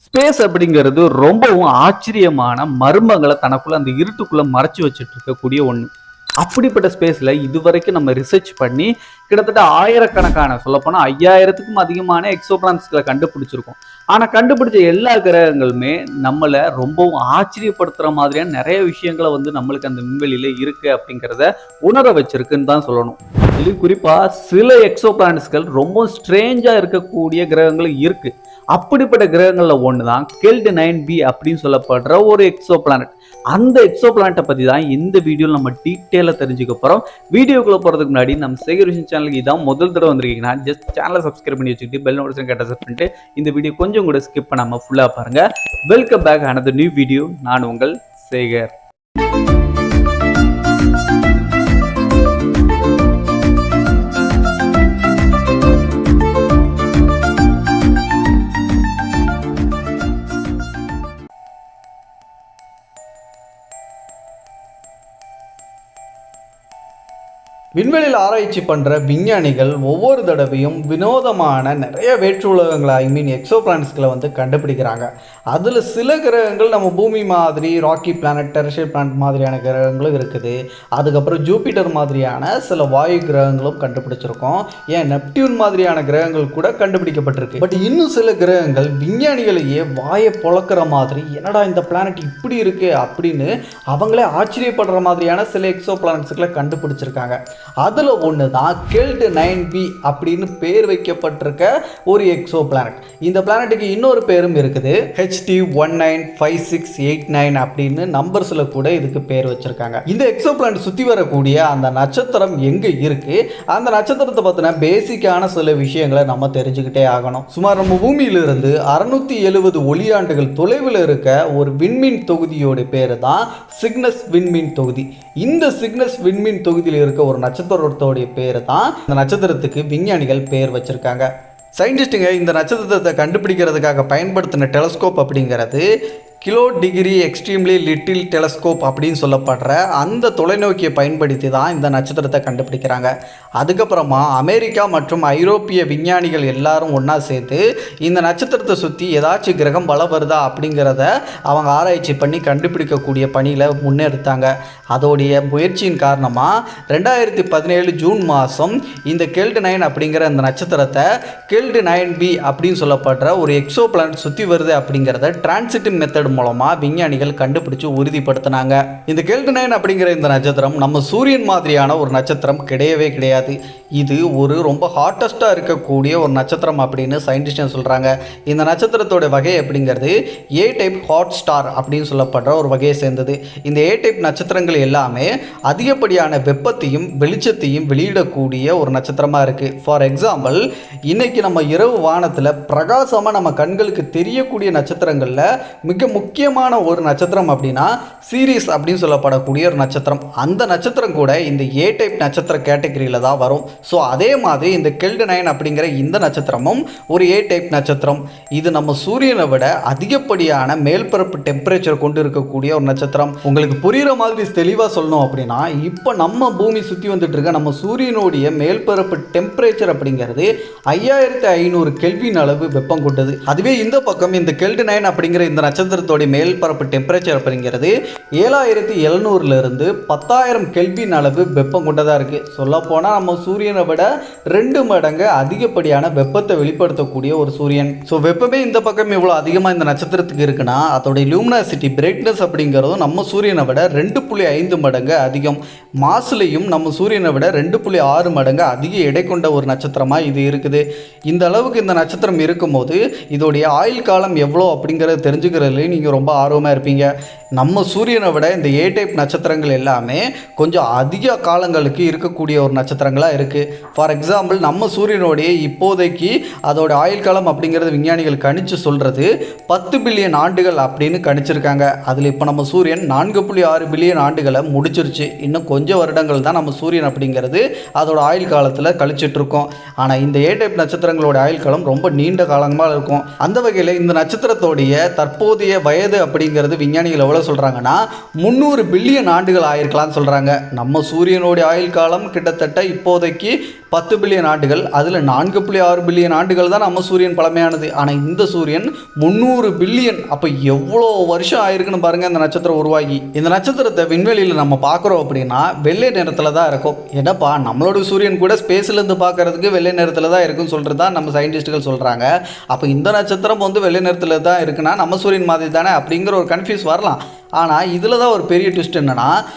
Space அப்படிங்கிறது ரொம்பவும் ஆச்சரியமான மர்மங்களை தனக்குள்ள அந்த இருட்டுக்குள்ள மறைச்சு வச்சுட்டு இருக்கக்கூடிய ஒண்ணு. அப்படிப்பட்ட ஸ்பேஸ்ல இதுவரைக்கும் நம்ம ரிசர்ச் பண்ணி கிட்டத்தட்ட ஆயிரக்கணக்கான, சொல்லப்போனா 5000த்துக்கும் அதிகமான எக்ஸோபிளானட்ஸ்களை கண்டுபிடிச்சிருக்கோம். ஆனா கண்டுபிடிச்ச எல்லா கிரகங்களுமே நம்மளை ரொம்பவும் ஆச்சரியப்படுத்துற மாதிரியான நிறைய விஷயங்களை நம்மளுக்கு அந்த விண்வெளியில இருக்கு அப்படிங்கிறத உணர வச்சிருக்குன்னு தான் சொல்லணும். இதுலயும் குறிப்பா சில எக்ஸோபிளானட்ஸ்கள் ரொம்ப ஸ்ட்ரேஞ்சா இருக்கக்கூடிய கிரகங்களும் இருக்கு. அப்படிப்பட்ட கிரகங்கள்ல ஒண்ணுதான் கெல்ட் 9b அப்படின்னு சொல்லப்படுற ஒரு எக்ஸோ பிளானட். அந்த எக்ஸோ பிளானட்டை பத்தி தான் இந்த வீடியோல நம்ம டீட்டெயிலா தெரிஞ்சுக்க போறோம். வீடியோக்குள்ள போறதுக்கு முன்னாடி நம்ம சேகர் விஷன் சேனலுக்கு இதான் முதல் தடவை வந்திருக்கீங்கன்னா ஜஸ்ட் சேனலை சப்ஸ்கிரைப் பண்ணி வச்சுக்கிட்டு பெல் நோட்டிஃபிகேஷன் கேட்ட செட் பண்ணிட்டு இந்த வீடியோ கொஞ்சம் கூட ஸ்கிப் பண்ணாம ஃபுல்லா பாருங்க. Welcome back another new video. நான் உங்கள் சேகர். விண்வெளியில் ஆராய்ச்சி பண்ணுற விஞ்ஞானிகள் ஒவ்வொரு தடவையும் வினோதமான நிறைய வேற்று உலகங்களை எக்ஸோ பிளானட்ஸ்களை கண்டுபிடிக்கிறாங்க. அதில் சில கிரகங்கள் நம்ம பூமி மாதிரி ராக்கி பிளானட், டெரஸ்ட்ரியல் பிளானட் மாதிரியான கிரகங்களும் இருக்குது. அதுக்கப்புறம் ஜூபிட்டர் மாதிரியான சில வாயு கிரகங்களும் கண்டுபிடிச்சிருக்கோம். ஏன் நெப்டியூன் மாதிரியான கிரகங்கள் கூட கண்டுபிடிக்கப்பட்டிருக்கு. பட் இன்னும் சில கிரகங்கள் விஞ்ஞானிகளையே வாயை பொழக்கிற மாதிரி, என்னடா இந்த பிளானட் இப்படி இருக்கு அப்படின்னு அவங்களே ஆச்சரியப்படுற மாதிரியான சில எக்ஸோ பிளானட்ஸ்களை கண்டுபிடிச்சிருக்காங்க. அதில் ஒன்று தான் கெல்ட் 9b அப்படின்னு பேர் வைக்கப்பட்டிருக்க ஒரு எக்ஸோ பிளானட். இந்த பிளானட்டுக்கு இன்னொரு பேரும் இருக்குது, HT 195689 அப்படின்னு நம்பர்ஸில் கூட இதுக்கு பேர் வச்சிருக்காங்க. இந்த எக்ஸோ பிளானட் சுற்றி வரக்கூடிய அந்த நட்சத்திரம் எங்கே இருக்கு, அந்த நட்சத்திரத்தை பற்றின பேசிக்கான சில விஷயங்களை நம்ம தெரிஞ்சுக்கிட்டே ஆகணும். சுமார் நம்ம பூமியிலிருந்து 670 ஒளியாண்டுகள் தொலைவில் இருக்க ஒரு விண்மீன் தொகுதியோட பேர் தான் சிக்னஸ் விண்மீன் தொகுதி. இந்த சிக்னஸ் விண்மீன் தொகுதியில் இருக்க ஒரு நட்சத்திரத்தோடைய பேர் தான் இந்த நட்சத்திரத்துக்கு விஞ்ஞானிகள் பேர் வச்சிருக்காங்க. சயின்டிஸ்டுங்க இந்த நட்சத்திரத்தை கண்டுபிடிக்கிறதுக்காக பயன்படுத்தின டெலஸ்கோப் அப்படிங்கிறது kilo degree extremely little telescope அப்படின்னு சொல்லப்படுற அந்த தொலைநோக்கியை பயன்படுத்தி தான் இந்த நட்சத்திரத்தை கண்டுபிடிக்கிறாங்க. அதுக்கப்புறமா அமெரிக்கா மற்றும் ஐரோப்பிய விஞ்ஞானிகள் எல்லாரும் ஒன்றா சேர்த்து இந்த நட்சத்திரத்தை சுற்றி ஏதாச்சும் கிரகம் வள வருதா அப்படிங்கிறத அவங்க ஆராய்ச்சி பண்ணி கண்டுபிடிக்கக்கூடிய பணியில் முன்னெடுத்தாங்க. அதோடைய முயற்சியின் காரணமாக 2017 ஜூன் மாதம் இந்த கெல்ட் 9 அப்படிங்கிற அந்த நட்சத்திரத்தை கெல்ட் 9b அப்படின்னு சொல்லப்படுற ஒரு எக்ஸோ பிளானட் சுற்றி வருது அப்படிங்கிறத டிரான்சிட்டிவ் மெத்தட் மூலமாக விஞ்ஞானிகள் கண்டுபிடிச்சு உறுதிப்படுத்தினாங்க. இந்த கெல்ட் 9 அப்படிங்கிற இந்த நட்சத்திரம் நம்ம சூரியன் மாதிரியான ஒரு நட்சத்திரம் கிடையவே கிடையாது. இது ஒரு ரொம்ப ஹாட்டஸ்டாக இருக்கக்கூடிய ஒரு நட்சத்திரம் அப்படின்னு சயின்டிஸ்ட் சொல்கிறாங்க. இந்த நட்சத்திரத்தோட வகை அப்படிங்கிறது ஏ டைப் ஹாட் ஸ்டார் அப்படின்னு சொல்லப்படுற ஒரு வகையை சேர்ந்தது. இந்த ஏ டைப் நட்சத்திரங்கள் எல்லாமே அதிகப்படியான வெப்பத்தையும் வெளிச்சத்தையும் வெளியிடக்கூடிய ஒரு நட்சத்திரமாக இருக்குது. ஃபார் எக்ஸாம்பிள், இன்னைக்கு நம்ம இரவு வானத்தில் பிரகாசமாக நம்ம கண்களுக்கு தெரியக்கூடிய நட்சத்திரங்களில் மிக முக்கியமான ஒரு நட்சத்திரம் அப்படின்னா சீரிஸ் அப்படின்னு சொல்லப்படக்கூடிய ஒரு நட்சத்திரம். அந்த நட்சத்திரம் கூட இந்த ஏ டைப் நட்சத்திர கேட்டகரியில் தான் வரும். ஸோ அதே மாதிரி இந்த கெல்ட் 9 அப்படிங்கிற இந்த நட்சத்திரமும் ஒரு ஏ டைப் நட்சத்திரம். இது நம்ம சூரியனை விட அதிகப்படியான மேல்பரப்பு டெம்பரேச்சர் கொண்டு இருக்கக்கூடிய ஒரு நட்சத்திரம். உங்களுக்கு புரிகிற மாதிரி தெளிவாக சொல்லணும் அப்படின்னா, இப்போ நம்ம பூமி சுற்றி வந்துட்டு இருக்க நம்ம சூரியனுடைய மேல்பரப்பு டெம்பரேச்சர் அப்படிங்கிறது 5500 கெல்வின் அளவு வெப்பம் கொண்டது. அதுவே இந்த பக்கம் இந்த கெல்ட் 9 அப்படிங்கிற இந்த நட்சத்திரத்தோடைய மேல்பரப்பு டெம்பரேச்சர் அப்படிங்கிறது 7700 10,000 கெல்வின் அளவு வெப்பம் கொண்டதாக இருக்குது. சொல்லப்போனால் நம்ம சூரியனை விட 2 மடங்கு அதிகப்படியான வெப்பத்தை வெளிப்படுத்தக்கூடிய ஒரு சூரியன். ஸோ வெப்பமே இந்த பக்கம் இவ்வளோ அதிகமாக இந்த நட்சத்திரத்துக்கு இருக்குன்னா அதோடைய லூமினாசிட்டி பிரைட்னஸ் அப்படிங்கிறதும் நம்ம சூரியனை விட 2.5 மடங்கு அதிகம். மாசுலையும் நம்ம சூரியனை விட 2.6 மடங்கு அதிக எடை கொண்ட ஒரு நட்சத்திரமாக இது இருக்குது. இந்த அளவுக்கு இந்த நட்சத்திரம் இருக்கும்போது இதோடைய ஆயுள் காலம் எவ்வளோ அப்படிங்கிறத தெரிஞ்சுக்கிறதுலேயும் நீங்கள் ரொம்ப ஆர்வமாக இருப்பீங்க. நம்ம சூரியனை விட இந்த ஏ டைப் நட்சத்திரங்கள் எல்லாமே கொஞ்சம் அதிக காலங்களுக்கு இருக்கக்கூடிய ஒரு நட்சத்திரங்களாக இருக்குது. ஃபார் எக்ஸாம்பிள், நம்ம சூரியனுடைய இப்போதைக்கு அதோட ஆயுள் காலம் அப்படிங்கிறது விஞ்ஞானிகள் கணிச்சு சொல்கிறது 10 பில்லியன் ஆண்டுகள் அப்படின்னு கணிச்சிருக்காங்க. அதில் இப்போ நம்ம சூரியன் 4.6 பில்லியன் ஆண்டுகளை முடிச்சிருச்சு. இன்னும் கொஞ்சம் வருடங்கள் தான் நம்ம சூரியன் அப்படிங்கிறது அதோட ஆயுள் காலத்தில் கழிச்சிட்ருக்கோம். ஆனால் இந்த ஏ டைப் நட்சத்திரங்களோட ஆயுள் காலம் ரொம்ப நீண்ட காலமாக இருக்கும். அந்த வகையில் இந்த நட்சத்திரத்தோடைய தற்போதைய வயது அப்படிங்கிறது விஞ்ஞானிகள் எவ்வளோ சொல்கிறாங்கன்னா 300 பில்லியன் ஆண்டுகள் ஆயிருக்கலாம்னு சொல்கிறாங்க. நம்ம சூரியனுடைய ஆயுள் காலம் கிட்டத்தட்ட இப்போதைக்கு இப்போதைக்கு 10 பில்லியன் ஆண்டுகள், அதில் 4.6 பில்லியன் ஆண்டுகள் தான் நம்ம சூரியன் பழமையானது. ஆனால் இந்த சூரியன் 300 பில்லியன். அப்போ எவ்வளோ வருஷம் ஆயிருக்குன்னு பாருங்கள் இந்த நட்சத்திரம் உருவாகி. இந்த நட்சத்திரத்தை விண்வெளியில் நம்ம பார்க்குறோம் அப்படின்னா வெள்ளை நிறத்தில் தான் இருக்கும். என்னப்பா நம்மளோட சூரியன் கூட ஸ்பேஸ்லேருந்து பார்க்கறதுக்கு வெள்ளை நிறத்தில் தான் இருக்குன்னு சொல்கிறது தான் நம்ம சயின்டிஸ்ட்டுகள் சொல்கிறாங்க. அப்போ இந்த நட்சத்திரம் வந்து வெள்ளை நிறத்தில் தான் இருக்குன்னா நம்ம சூரியன் மாதிரி தானே அப்படிங்கிற ஒரு கன்ஃபியூஸ் வரலாம். ஆனால் இதில் தான் ஒரு பெரிய ட்விஸ்ட் என்னென்னா,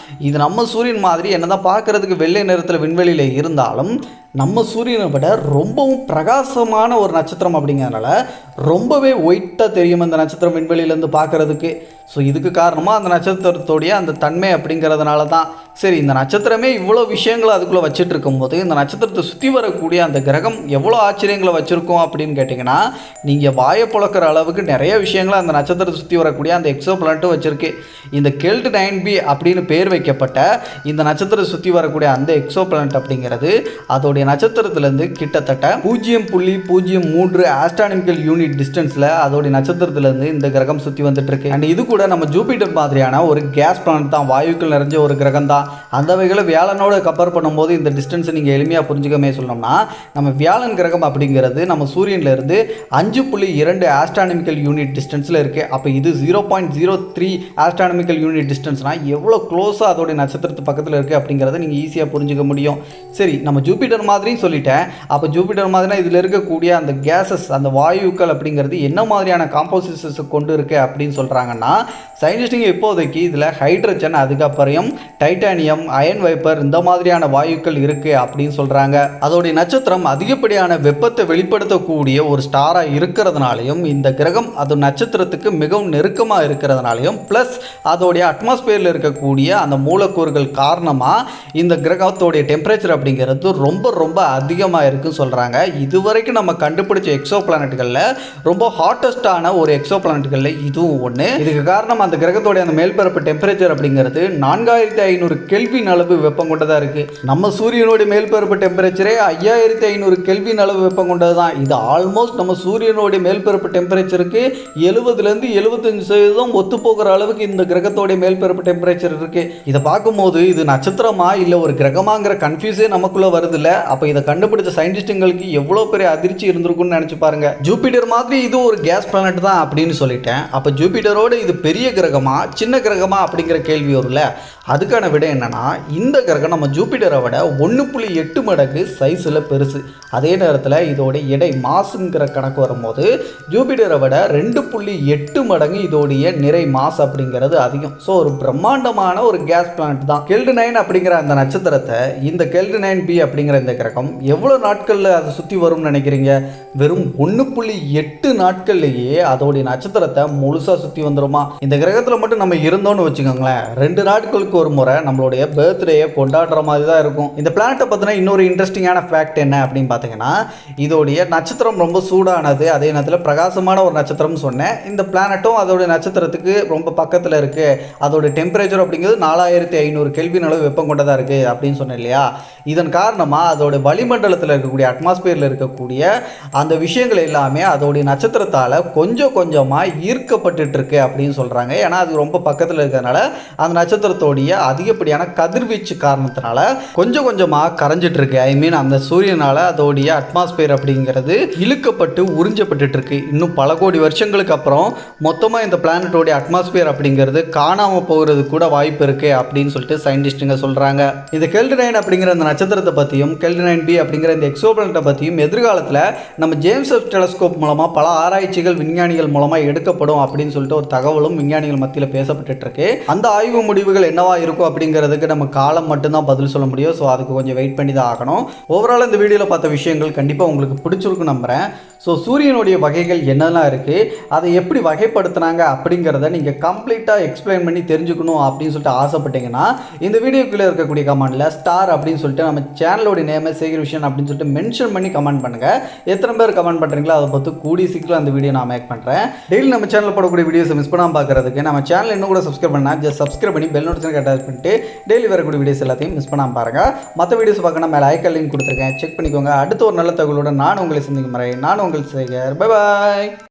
இது நம்ம சூரியன் மாதிரி என்ன தான் பார்க்குறதுக்கு வெள்ளை நிறத்தில் விண்வெளியில் இருந்தாலும் நம்ம சூரியனை விட ரொம்பவும் பிரகாசமான ஒரு நட்சத்திரம் அப்படிங்கிறதுனால ரொம்பவே ஒயிட்டாக தெரியும் அந்த நட்சத்திரம் விண்வெளியிலேருந்து பார்க்குறதுக்கு. ஸோ இதுக்கு காரணமாக அந்த நட்சத்திரத்தோடைய அந்த தன்மை அப்படிங்கிறதுனால தான். சரி, இந்த நட்சத்திரமே இவ்வளோ விஷயங்களை அதுக்குள்ளே வச்சுட்டு இருக்கும்போது இந்த நட்சத்திரத்தை சுற்றி வரக்கூடிய அந்த கிரகம் எவ்வளோ ஆச்சரியங்களை வச்சுருக்கோம் அப்படின்னு கேட்டிங்கன்னா, நீங்கள் வாயை புழக்கிற அளவுக்கு நிறைய விஷயங்களை அந்த நட்சத்திரத்தை சுற்றி வரக்கூடிய அந்த எக்ஸோ பிளானட்டும் வச்சுருக்கு. இந்த கெல்ட் 9b அப்படின்னு பேர் வைக்கப்பட்ட இந்த நட்சத்திரத்தை சுற்றி வரக்கூடிய அந்த எக்ஸோ பிளானட் அப்படிங்கிறது அதோடைய நட்சத்திரத்திலேருந்து கிட்டத்தட்ட 0.03 ஆஸ்ட்ரானமிக்கல் யூனிட் டிஸ்டன்ஸில் அதோடைய நட்சத்திரத்திலேருந்து இந்த கிரகம் சுற்றி வந்துட்டு இருக்கு. அண்ட் இது கூட நம்ம ஜூபிட்டர் மாதிரியான ஒரு கேஸ் பிளானட் தான், வாயுக்கள் நிறைஞ்ச ஒரு கிரகம் தான். அந்த வகையில் வியாழனோட கம்பேர் பண்ணும்போது இந்த டிஸ்டன்ஸை நீங்கள் எளிமையாக புரிஞ்சுக்கமே சொல்லணும்னா, நம்ம வியாழன் கிரகம் அப்படிங்கிறது நம்ம சூரியன்லேருந்து 5.2 ஆஸ்ட்ரானமிக்கல் யூனிட் டிஸ்டன்ஸில் இருக்குது. அப்போ இது 0.03 ஆஸ்ட்ரானமிக்கல் யூனிட் டிஸ்டன்ஸ்னால் எவ்வளோ க்ளோஸாக அதோடைய நட்சத்திரத்து பக்கத்தில் இருக்குது அப்படிங்கிறத நீங்கள் ஈஸியாக புரிஞ்சுக்க முடியும். சரி, நம்ம ஜூபிட்டர் மாதிரியும் சொல்லிட்டேன். அப்போ ஜூபிட்டர் மாதிரினா இதில் இருக்கக்கூடிய அந்த கேஸஸ், அந்த வாயுக்கள் அப்படிங்கிறது என்ன மாதிரியான காம்போசிஷன்ஸை கொண்டு இருக்கு அப்படின்னு சொல்கிறாங்கன்னா, சயின்டிஸ்டுங்க இப்போதைக்கு இதில் ஹைட்ரஜன், அதுக்கப்புறம் டைட்டானியம், அயன் வைப்பர் இந்த மாதிரியான வாயுக்கள் இருக்குது அப்படின்னு சொல்கிறாங்க. அதோடைய நட்சத்திரம் அதிகப்படியான வெப்பத்தை வெளிப்படுத்தக்கூடிய ஒரு ஸ்டாராக இருக்கிறதுனாலையும், இந்த கிரகம் அது நட்சத்திரத்துக்கு மிகவும் நெருக்கமாக இருக்கிறதுனாலையும், ப்ளஸ் அதோடைய அட்மாஸ்பியரில் இருக்கக்கூடிய அந்த மூலக்கூறுகள் காரணமாக இந்த கிரகத்தோடைய டெம்பரேச்சர் அப்படிங்கிறது ரொம்ப ரொம்ப அதிகமாக இருக்குன்னு சொல்கிறாங்க. இதுவரைக்கும் நம்ம கண்டுபிடிச்ச எக்ஸோ பிளானட்டுகளில் ரொம்ப ஹாட்டஸ்டான ஒரு எக்ஸோ பிளானட்டுகளில் இதுவும் ஒன்று. இதுக்கு காரணம் அந்த கிரகத்தோடைய அந்த மேல்பரப்பு டெம்பரேச்சர் அப்படிங்கிறது 4500 கெல்வின் அளவு வெப்பம் கொண்டதாக இருக்குது. நம்ம சூரியனுடைய மேல்பரப்பு டெம்பரேச்சரே 5500 கெல்வின் அளவு வெப்பம் கொண்டது தான். இது ஆல்மோஸ்ட் நம்ம சூரியனுடைய மேல்பரப்பு டெம்பரேச்சருக்கு 70லேருந்து 75% ஒத்து போகிற அளவுக்கு இந்த கிரகத்தோடைய மேல்பரப்பு டெம்பரேச்சர் இருக்குது. இதை பார்க்கும்போது இது நட்சத்திரமா இல்லை ஒரு கிரகமாங்கிற கன்ஃபியூஸே நமக்குள்ளே வருது இல்லை. அப்போ இதை கண்டுபிடிச்ச சயின்டிஸ்டுங்களுக்கு எவ்வளோ பெரிய அதிர்ச்சி இருந்திருக்குன்னு நினச்சி பாருங்க. ஜூபிட்டர் மாதிரி இது ஒரு கேஸ் பிளானட் தான் அப்படின்னு சொல்லிட்டேன். அப்போ ஜூபிட்டரோடு இது பெரிய கிரகமா சின்ன கிரகமா அப்படிங்கிற கேள்வி வரும்ல. அதுக்கான விட என்னன்னா, இந்த கிரகம் நம்ம ஜூபிட்டரை விட 1.8 மடங்கு சைஸில் பெருசு. அதே நேரத்தில் இதோட எடை மாசுங்கிற கணக்கு வரும்போது ஜூபிட்டரை விட 2.8 மடங்கு இதோடைய நிறை மாஸ் அப்படிங்கிறது அதிகம். ஸோ ஒரு பிரம்மாண்டமான ஒரு கேஸ் பிளானட் தான் கெல்ட் 9 அப்படிங்கிற அந்த நட்சத்திரத்தை. இந்த கெல்ட் 9b அப்படிங்கிற இந்த கிரகம் எவ்வளோ நாட்களில் அதை சுற்றி வரும்னு நினைக்கிறீங்க? வெறும் 1.8 நாட்கள்லேயே அதோடைய நட்சத்திரத்தை முழுசாக சுற்றி வந்துருமா? இந்த கிரகத்தில் மட்டும் நம்ம இருந்தோம்னு வச்சுக்கோங்களேன், 2 நாட்களுக்கு ஒரு முறை நம்மளுடைய பர்த்டேயை கொண்டாடுற மாதிரி தான் இருக்கும். இந்த பிளானட்டை பற்றின இன்னொரு இன்ட்ரெஸ்டிங்கான ஃபேக்ட் என்ன அப்படின்னு பார்த்தீங்கன்னா, இதோடைய நட்சத்திரம் ரொம்ப சூடானது, அதே நேரத்தில் பிரகாசமான ஒரு நட்சத்திரம்னு சொன்னேன். இந்த பிளானட்டும் அதோடைய நட்சத்திரத்துக்கு ரொம்ப பக்கத்தில் இருக்குது. அதோடைய டெம்பரேச்சர் அப்படிங்கிறது 4500 கெல்வின் அளவு வெப்பம் கொண்டதாக இருக்குது அப்படின்னு சொன்னேன் இல்லையா. இதன் காரணமாக அதோட வளிமண்டலத்தில் இருக்கக்கூடிய அட்மாஸ்பியரில் இருக்கக்கூடிய அந்த விஷயங்கள் எல்லாமே அதோடைய நட்சத்திரத்தால் கொஞ்சம் கொஞ்சமாக ஈர்க்கப்பட்டு இருக்கு அப்படின்னு சொல்கிறாங்க. ஏன்னா அது ரொம்ப பக்கத்தில் இருக்கிறதுனால அந்த நட்சத்திரத்தோடைய அதிகப்படியான கதிர்வீச்சு காரணத்தினால கொஞ்சம் கொஞ்சமாக கரைஞ்சிட்டு இருக்கு. ஐ மீன் அந்த சூரியனால் அதோடைய அட்மாஸ்பியர் அப்படிங்கிறது இழுக்கப்பட்டு உறிஞ்சப்பட்டு இருக்கு. இன்னும் பல கோடி வருஷங்களுக்கு அப்புறம் மொத்தமாக இந்த பிளானட்டோடைய அட்மாஸ்பியர் அப்படிங்கிறது காணாமல் போகிறது கூட வாய்ப்பு இருக்கு அப்படின்னு சொல்லிட்டு சயின்டிஸ்டுங்க சொல்கிறாங்க. இந்த கெல்ட் 9 அப்படிங்கிற அந்த நட்சத்திரத்தை பற்றியும் கெல்ட் 9b அப்படிங்கிற இந்த எக்ஸோ பிளானட்டை பற்றியும் எதிர்காலத்தில் நம்ம ஜேம்ஸ் வெப் டெலஸ்கோப் மூலமாக பல ஆராய்ச்சிகள் விஞ்ஞானிகள் மூலமாக எடுக்கப்படும் அப்படின்னு சொல்லிட்டு ஒரு தகவலும் விஞ்ஞானிகள் மத்தியில் பேசப்பட்டு இருக்கு. அந்த ஆய்வு முடிவுகள் என்னவா இருக்கும் அப்படிங்கிறதுக்கு நம்ம காலம் மட்டும்தான் பதில் சொல்ல முடியும். ஸோ அதுக்கு கொஞ்சம் வெயிட் பண்ணி தான் ஆகணும். ஓவரால் இந்த வீடியோவில் பார்த்த விஷயங்கள் கண்டிப்பாக உங்களுக்கு பிடிச்சிருக்குன்னு நம்புகிறேன். ஸோ சூரியனுடைய வகைகள் என்னெல்லாம் இருக்குது, அதை எப்படி வகைப்படுத்துனாங்க அப்படிங்கிறத நீங்கள் கம்ப்ளீட்டாக எக்ஸ்பிளைன் பண்ணி தெரிஞ்சுக்கணும் அப்படின்னு சொல்லிட்டு ஆசைப்பட்டீங்கன்னா இந்த வீடியோக்குள்ளே இருக்கக்கூடிய கமெண்ட்டில் ஸ்டார் அப்படின்னு சொல்லிட்டு நம்ம சேனலோடைய நேமை சேகர் விஷயம் அப்படின்னு சொல்லிட்டு மென்ஷன் பண்ணி கமெண்ட் பண்ணுங்கள். எத்தனை பேர் கமெண்ட் பண்ணுறீங்களோ அதை பார்த்து கூடி சீக்கிரம் அந்த வீடியோ நான் மேக் பண்ணுறேன். டெய்லி நம்ம சேனலில் போடக்கூடிய வீடியோஸை மிஸ் பண்ணாமல் பார்க்குறதுக்கு நம்ம சேனல் இன்னும் கூட சப்ஸ்கிரைப் பண்ணால் ஜஸ்ட் சப்ஸ்கிரைப் பண்ணி பெல் நோட்டிஃபிகேஷன் அட்டாச் பண்ணிட்டு டெய்லி வரக்கூடிய வீடியோஸ் எல்லாத்தையும் மிஸ் பண்ணாமல் பாருங்கள். மற்ற வீடியோஸ் பார்க்கணும் மேலே ஐக்கான் லிங்க் கொடுத்துருக்கேன், செக் பண்ணிக்கோங்க. அடுத்த ஒரு நல்ல தகவலோட நான் உங்களை சந்திக்கும் முறை நான் உங்கள் சேகர். Bye bye.